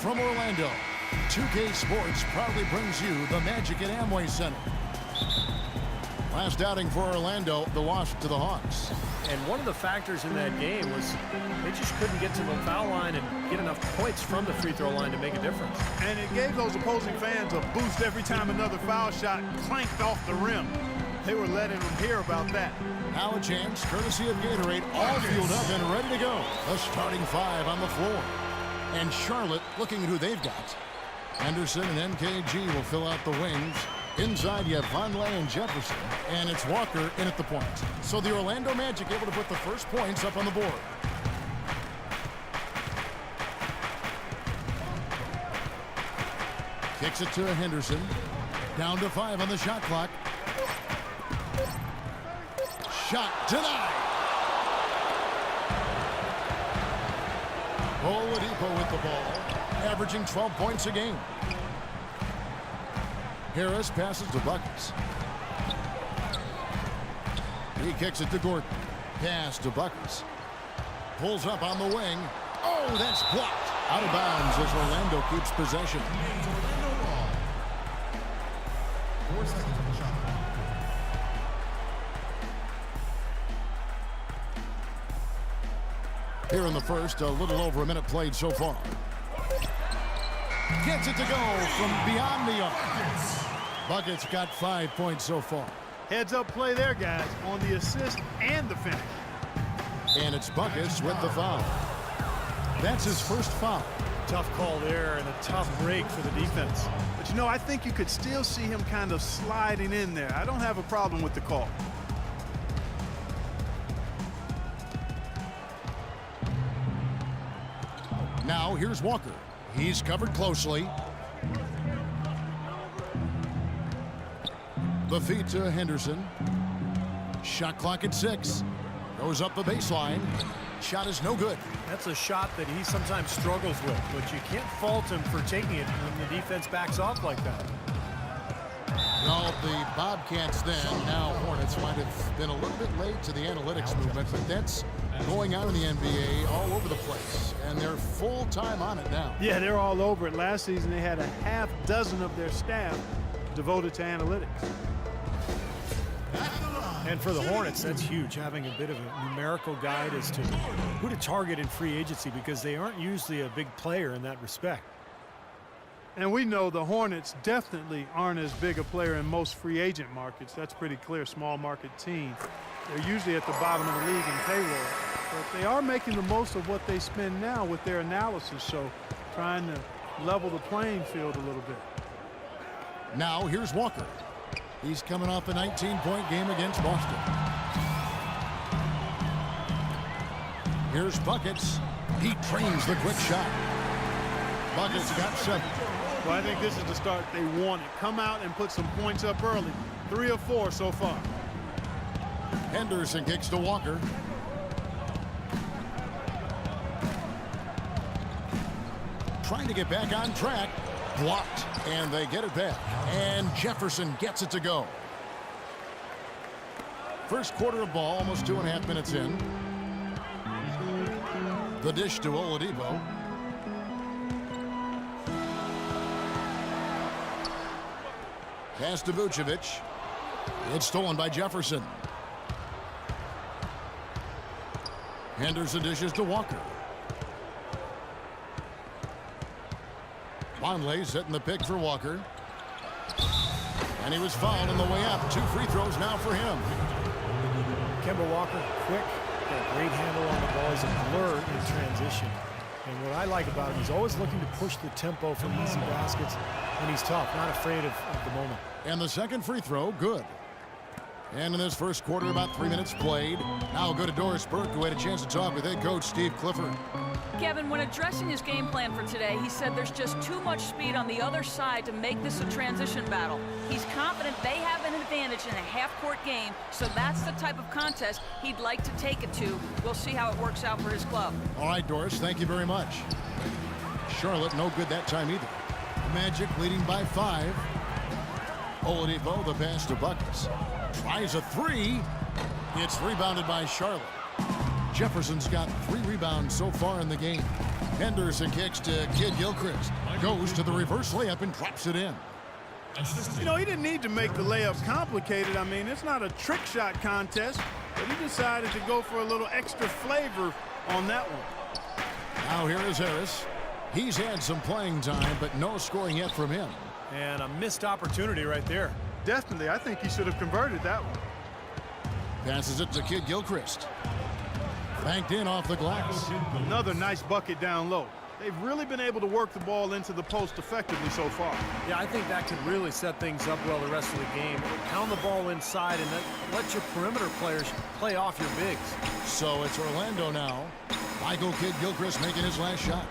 from Orlando, 2K Sports proudly brings you the Magic at Amway Center. Last outing for Orlando, the loss to the Hawks. And one of the factors in that game was they just couldn't get to the foul line and get enough points from the free throw line to make a difference. And it gave those opposing fans a boost every time another foul shot clanked off the rim. They were letting them hear about that. Now a chance, courtesy of Gatorade, all fueled up and ready to go. The starting five on the floor. And Charlotte looking at who they've got. Henderson and MKG will fill out the wings. Inside, you have Vonleh and Jefferson, and it's Walker in at the point. So the Orlando Magic able to put the first points up on the board. Kicks it to Henderson. Down to 5 on the shot clock. Shot denied. Oladipo with the ball, averaging 12 points a game. Harris passes to Buckets. He kicks it to Gordon. Pass to Buckets. Pulls up on the wing. Oh, that's blocked. Out of bounds as Orlando keeps possession. Here in the first, a little over a minute played so far. Gets it to go from beyond the arc. Buckets got 5 points so far. Heads up play there, guys, on the assist and the finish. And it's Buckets with the foul. That's his first foul. Tough call there and a tough break for the defense. But, you know, I think you could still see him kind of sliding in there. I don't have a problem with the call. Now here's Walker. He's covered closely. The feed to Henderson. Shot clock at 6. Goes up the baseline. Shot is no good. That's a shot that he sometimes struggles with, but you can't fault him for taking it when the defense backs off like that. Well, the Bobcats then, now Hornets, might have been a little bit late to the analytics movement, but that's going on in the NBA all over the place, and they're full-time on it now. Yeah, they're all over it. Last season, they had a half dozen of their staff devoted to analytics. And for the Hornets, that's huge, having a bit of a numerical guide as to who to target in free agency because they aren't usually a big player in that respect. And we know the Hornets definitely aren't as big a player in most free agent markets. That's pretty clear, small market team. They're usually at the bottom of the league in payroll. But they are making the most of what they spend now with their analysis, so trying to level the playing field a little bit. Now here's Walker. He's coming off a 19-point game against Boston. Here's Buckets. He trains the quick shot. Buckets got 7. Well, I think this is the start they wanted. Come out and put some points up early. 3 of 4 so far. Henderson kicks to Walker. Trying to get back on track. Blocked. And they get it back. And Jefferson gets it to go. First quarter of ball, almost 2.5 minutes in. The dish to Oladipo. Pass to Vucevic. It's stolen by Jefferson. Henderson dishes to Walker. Vonleh setting the pick for Walker. And he was fouled on the way up. 2 free throws now for him. Kemba Walker, quick, got a great handle on the ball. He's a blur in transition. And what I like about him, he's always looking to push the tempo from easy baskets. And he's tough, not afraid of the moment. And the second free throw, good. And in this first quarter, about 3 minutes played. Now go to Doris Burke, who had a chance to talk with head coach Steve Clifford. Kevin, when addressing his game plan for today, he said there's just too much speed on the other side to make this a transition battle. He's confident they have an advantage in a half-court game, so that's the type of contest he'd like to take it to. We'll see how it works out for his club. All right, Doris, thank you very much. Charlotte, no good that time either. Magic leading by 5. Oladipo, the pass to Buckets. Tries a 3. It's rebounded by Charlotte. Jefferson's got 3 rebounds so far in the game. Henderson kicks to Kid Gilchrist. Goes to the reverse layup and drops it in. You know, he didn't need to make the layup complicated. I mean, it's not a trick shot contest, but he decided to go for a little extra flavor on that one. Now here is Harris. He's had some playing time, but no scoring yet from him. And a missed opportunity right there. Definitely, I think he should have converted that one. Passes it to Kid Gilchrist. Banked in off the glass. Another nice bucket down low. They've really been able to work the ball into the post effectively so far. Yeah, I think that could really set things up well the rest of the game. Pound the ball inside and then let your perimeter players play off your bigs. So it's Orlando now. Michael Kid Gilchrist making his last shot.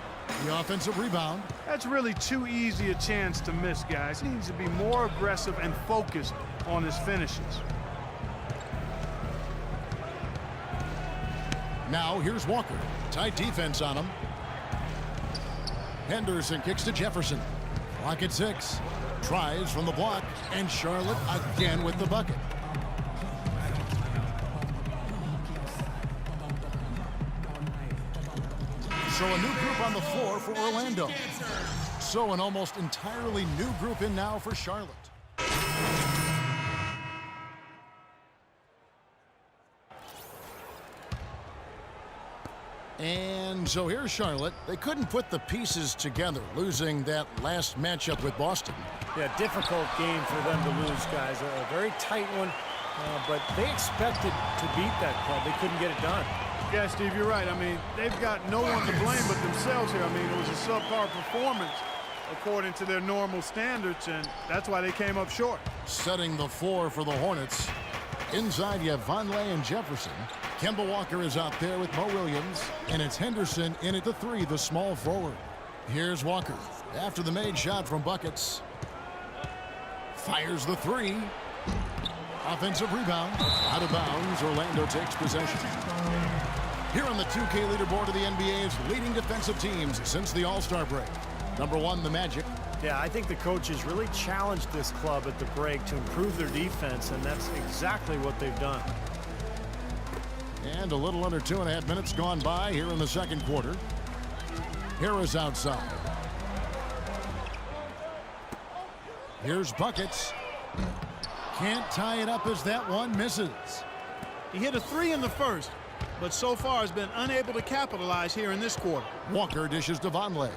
The offensive rebound. That's really too easy a chance to miss, guys. He needs to be more aggressive and focused on his finishes. Now here's Walker. Tight defense on him. Henderson kicks to Jefferson. Clock at 6. Tries from the block, and Charlotte again with the bucket. So a new group on the floor for Orlando. So an almost entirely new group in now for Charlotte. And so here's Charlotte. They couldn't put the pieces together, losing that last matchup with Boston. Yeah, difficult game for them to lose, guys. A very tight one, but they expected to beat that club. They couldn't get it done. Yeah, Steve, you're right. I mean, they've got no one to blame but themselves here. I mean, it was a subpar performance according to their normal standards, and that's why they came up short. Setting the floor for the Hornets. Inside, you have Vonleh and Jefferson. Kemba Walker is out there with Mo Williams, and it's Henderson in at the 3, the small forward. Here's Walker after the made shot from buckets. Fires the 3. Offensive rebound. Out of bounds. Orlando takes possession. Here on the 2K leaderboard of the NBA's leading defensive teams since the All-Star break. Number 1, the Magic. Yeah, I think the coaches really challenged this club at the break to improve their defense, and that's exactly what they've done. And a little under 2.5 minutes gone by here in the second quarter. Harris outside. Here's buckets. Can't tie it up as that one misses. He hit a 3 in the first, but so far has been unable to capitalize here in this quarter. Walker dishes to Vonleh.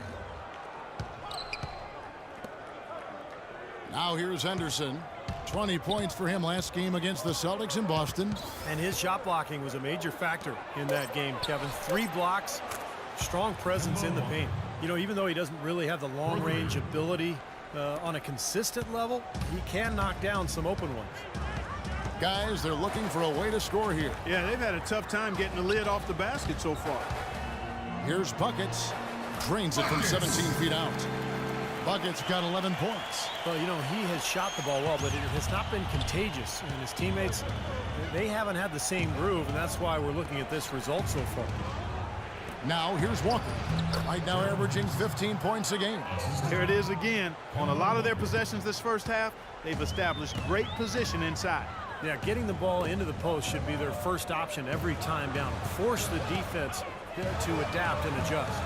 Now here's Henderson. 20 points for him last game against the Celtics in Boston. And his shot blocking was a major factor in that game, Kevin. 3 blocks, strong presence in the paint. You know, even though he doesn't really have the long-range ability on a consistent level, he can knock down some open ones. Guys, they're looking for a way to score here. Yeah, they've had a tough time getting the lid off the basket so far. Here's Buckets. Drains it from 17 feet out. Buckets got 11 points. Well, you know, he has shot the ball well, but it has not been contagious. And his teammates, they haven't had the same groove, and that's why we're looking at this result so far. Now here's Walker. Right now averaging 15 points a game. Here it is again. On a lot of their possessions this first half, they've established great position inside. Yeah, getting the ball into the post should be their first option every time down. Force the defense to adapt and adjust.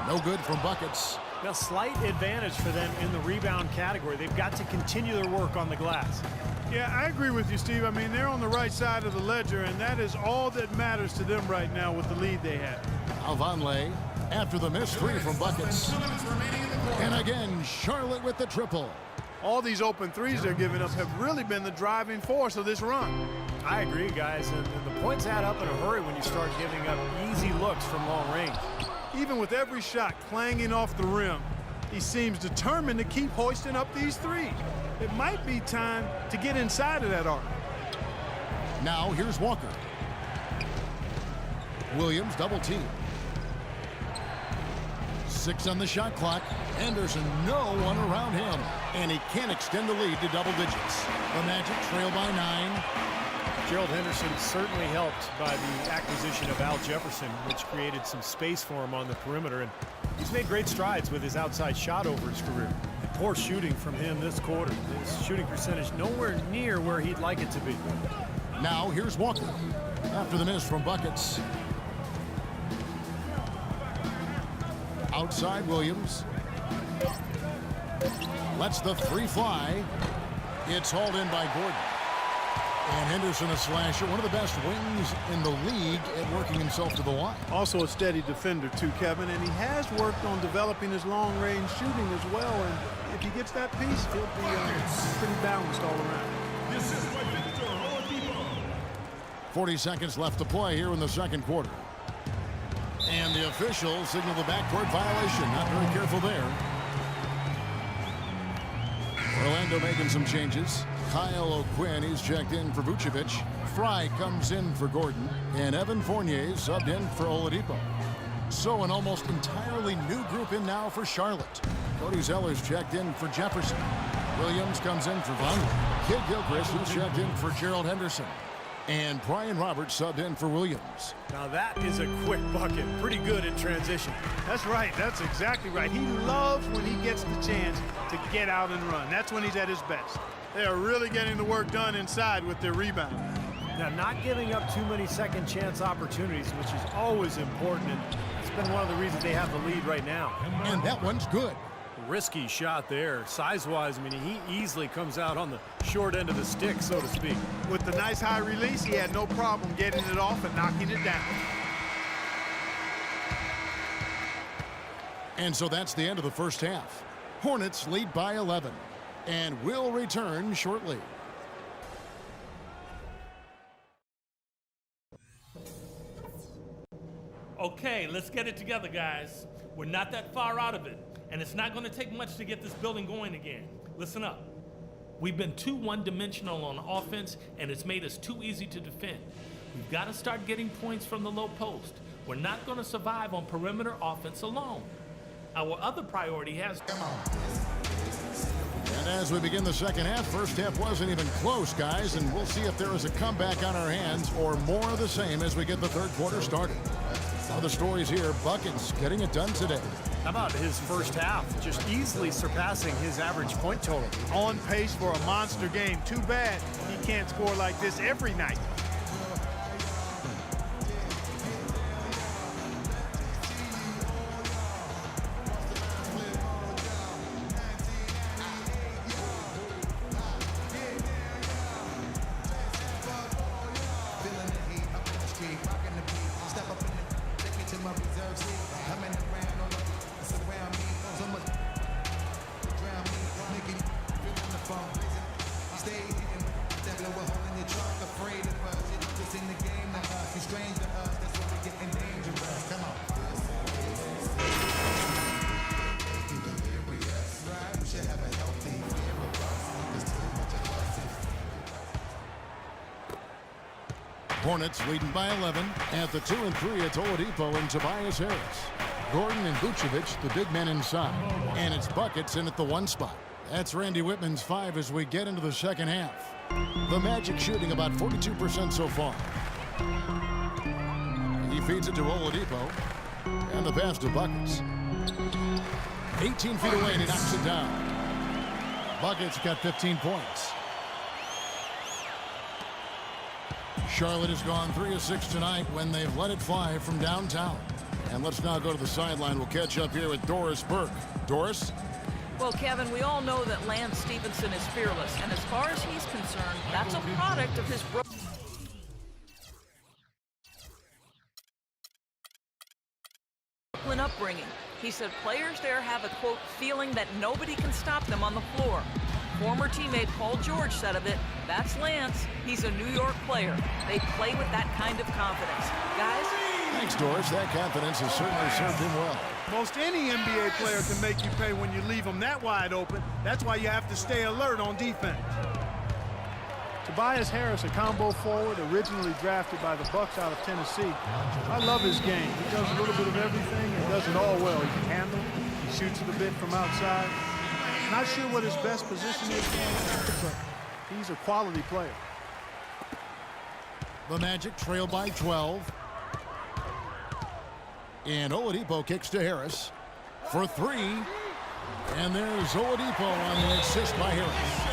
No good from Buckets. Now, slight advantage for them in the rebound category. They've got to continue their work on the glass. Yeah, I agree with you, Steve. I mean, they're on the right side of the ledger, and that is all that matters to them right now with the lead they have. Now Vonleh after the missed 3 from Buckets. And again, Charlotte with the triple. All these open threes they're giving up have really been the driving force of this run. I agree, guys, and the points add up in a hurry when you start giving up easy looks from long range. Even with every shot clanging off the rim, he seems determined to keep hoisting up these threes. It might be time to get inside of that arc. Now here's Walker. Williams double team. 6 on the shot clock. Anderson, no one around him. And he can't extend the lead to double digits. The Magic trail by 9. Gerald Henderson certainly helped by the acquisition of Al Jefferson, which created some space for him on the perimeter. And he's made great strides with his outside shot over his career. And poor shooting from him this quarter. His shooting percentage nowhere near where he'd like it to be. Now here's Walker. After the miss from Buckets. Outside Williams. Lets the three fly. It's hauled in by Gordon. And Henderson, a slasher, one of the best wings in the league at working himself to the line. Also a steady defender, too, Kevin, and he has worked on developing his long-range shooting as well, and if he gets that piece, he'll be pretty balanced all around. 40 seconds left to play here in the second quarter. And the officials signal the backcourt violation. Not very careful there. Orlando making some changes. Kyle O'Quinn, he's checked in for Vucevic. Fry comes in for Gordon. And Evan Fournier subbed in for Oladipo. So an almost entirely new group in now for Charlotte. Cody Zeller's checked in for Jefferson. Williams comes in for Vonleh. Kid Gilchrist, who's checked in for Gerald Henderson. And Brian Roberts subbed in for Williams. Now that is a quick bucket. Pretty good in transition. That's right. That's exactly right. He loves when he gets the chance to get out and run. That's when he's at his best. They are really getting the work done inside with their rebound. Now, not giving up too many second chance opportunities, which is always important, and that's been one of the reasons they have the lead right now. And that one's good. Risky shot there. Size-wise, I mean, he easily comes out on the short end of the stick, so to speak. With the nice high release, he had no problem getting it off and knocking it down. And so that's the end of the first half. Hornets lead by 11 and will return shortly. Okay, let's get it together, guys. We're not that far out of it, and it's not going to take much to get this building going again. Listen up. We've been too one-dimensional on offense, and it's made us too easy to defend. We've got to start getting points from the low post. We're not going to survive on perimeter offense alone. Our other priority has... And as we begin the second half, first half wasn't even close, guys, and we'll see if there is a comeback on our hands or more of the same as we get the third quarter started. Other stories here, Buckets getting it done today. How about his first half? Just easily surpassing his average point total. On pace for a monster game. Too bad he can't score like this every night. Hornets leading by 11. At the 2 and 3, it's Oladipo and Tobias Harris. Gordon and Vucevic, the big men inside. And it's Buckets in at the 1 spot. That's Randy Whitman's 5 as we get into the second half. The Magic shooting about 42% so far. He feeds it to Oladipo. And the pass to Buckets. 18 feet away and he knocks it down. Buckets got 15 points. Charlotte has gone 3 of 6 tonight when they've let it fly from downtown. And let's now go to the sideline. We'll catch up here with Doris Burke. Doris? Well, Kevin, we all know that Lance Stephenson is fearless, and as far as he's concerned, that's a product of his Brooklyn upbringing. He said players there have a, quote, feeling that nobody can stop them on the floor. Former teammate Paul George said of it, that's Lance. He's a New York player. They play with that kind of confidence. Guys? Thanks, Doris. That confidence has certainly served him well. Most any NBA player can make you pay when you leave them that wide open. That's why you have to stay alert on defense. Tobias Harris, a combo forward, originally drafted by the Bucks out of Tennessee. I love his game. He does a little bit of everything and does it all well. He can handle, he shoots it a bit from outside. Not sure what his best position is, but he's a quality player. The Magic trail by 12. And Oladipo kicks to Harris for 3. And there's Oladipo on the assist by Harris.